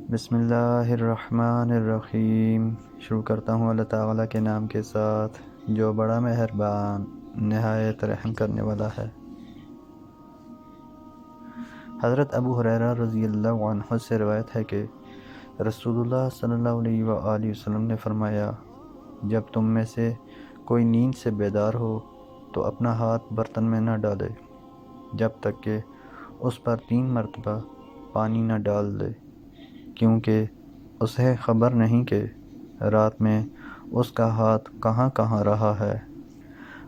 بسم اللہ الرحمن الرحیم۔ شروع کرتا ہوں اللہ تعالیٰ کے نام کے ساتھ جو بڑا مہربان نہایت رحم کرنے والا ہے۔ حضرت ابو ہریرہ رضی اللہ عنہ سے روایت ہے کہ رسول اللہ صلی اللہ علیہ وآلہ وسلم نے فرمایا، جب تم میں سے کوئی نیند سے بیدار ہو تو اپنا ہاتھ برتن میں نہ ڈالے جب تک کہ اس پر 3 مرتبہ پانی نہ ڈال دے، کیونکہ اسے خبر نہیں کہ رات میں اس کا ہاتھ کہاں کہاں رہا ہے۔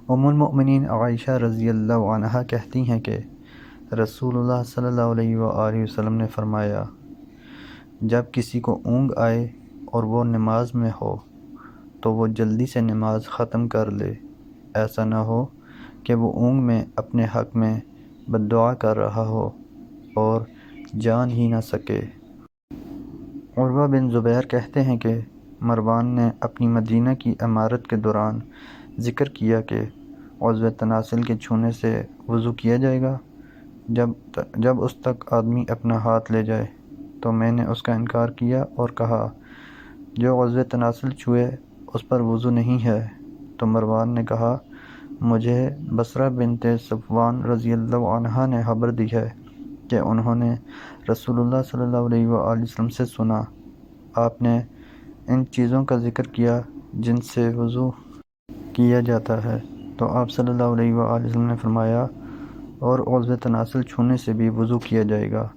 ام المؤمنین عائشہ رضی اللہ عنہا کہتی ہیں کہ رسول اللہ صلی اللہ علیہ وآلہ وسلم نے فرمایا، جب کسی کو اونگ آئے اور وہ نماز میں ہو تو وہ جلدی سے نماز ختم کر لے، ایسا نہ ہو کہ وہ اونگ میں اپنے حق میں بد دعا کر رہا ہو اور جان ہی نہ سکے۔ عروہ بن زبیر کہتے ہیں کہ مروان نے اپنی مدینہ کی عمارت کے دوران ذکر کیا کہ عضو تناسل کے چھونے سے وضو کیا جائے گا، جب اس تک آدمی اپنا ہاتھ لے جائے تو میں نے اس کا انکار کیا اور کہا، جو عضو تناسل چھوئے اس پر وضو نہیں ہے۔ تو مروان نے کہا، مجھے بصرہ بنت صفوان رضی اللہ عنہا نے خبر دی ہے کہ انہوں نے رسول اللہ صلی اللہ علیہ وآلہ وسلم سے سنا، آپ نے ان چیزوں کا ذکر کیا جن سے وضو کیا جاتا ہے، تو آپ صلی اللہ علیہ وآلہ وسلم نے فرمایا، اور عضو تناسل چھونے سے بھی وضو کیا جائے گا۔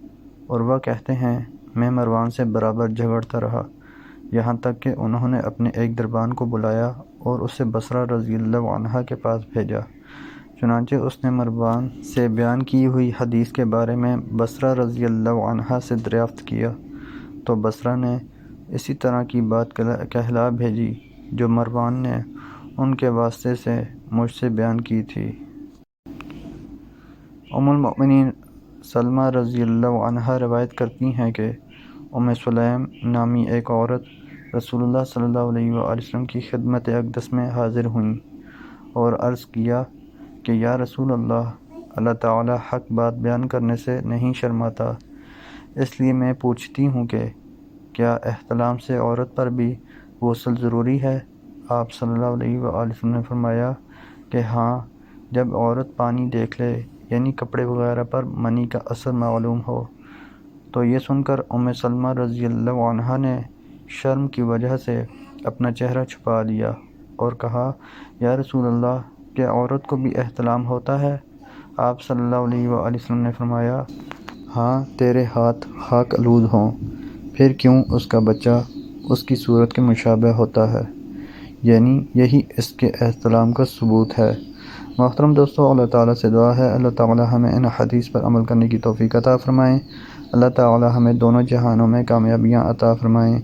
اور وہ کہتے ہیں، میں مروان سے برابر جھگڑتا رہا یہاں تک کہ انہوں نے اپنے ایک دربان کو بلایا اور اسے بصرہ رضی اللہ عنہا کے پاس بھیجا۔ چنانچہ اس نے مروان سے بیان کی ہوئی حدیث کے بارے میں بصرہ رضی اللہ عنہا سے دریافت کیا، تو بصرہ نے اسی طرح کی بات کہلا بھیجی جو مروان نے ان کے واسطے سے مجھ سے بیان کی تھی۔ ام المؤمنین سلمہ رضی اللہ عنہا روایت کرتی ہیں کہ ام سلیم نامی ایک عورت رسول اللہ صلی اللہ علیہ وآلہ وسلم کی خدمت اقدس میں حاضر ہوئیں اور عرض کیا کہ یا رسول اللہ، اللہ تعالی حق بات بیان کرنے سے نہیں شرماتا، اس لیے میں پوچھتی ہوں کہ کیا احتلام سے عورت پر بھی غسل ضروری ہے؟ آپ صلی اللہ علیہ وآلہ وسلم نے فرمایا کہ ہاں، جب عورت پانی دیکھ لے، یعنی کپڑے وغیرہ پر منی کا اثر معلوم ہو۔ تو یہ سن کر ام سلمہ رضی اللہ عنہا نے شرم کی وجہ سے اپنا چہرہ چھپا لیا اور کہا، یا رسول اللہ، کیا عورت کو بھی احتلام ہوتا ہے؟ آپ صلی اللہ علیہ وآلہ وسلم نے فرمایا، ہاں، تیرے ہاتھ خاک آلود ہوں، پھر کیوں اس کا بچہ اس کی صورت کے مشابہ ہوتا ہے، یعنی یہی اس کے احتلام کا ثبوت ہے۔ محترم دوستو، اللہ تعالیٰ سے دعا ہے اللہ تعالیٰ ہمیں ان حدیث پر عمل کرنے کی توفیق عطا فرمائیں۔ اللہ تعالیٰ ہمیں دونوں جہانوں میں کامیابیاں عطا فرمائیں،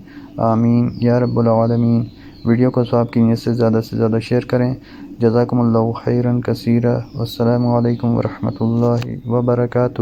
آمین یا رب العالمین۔ ویڈیو کو ثواب کی نیت سے زیادہ شیئر کریں۔ جزاکم اللہ خیرا کثیرا، والسلام علیکم ورحمۃ اللہ وبرکاتہ۔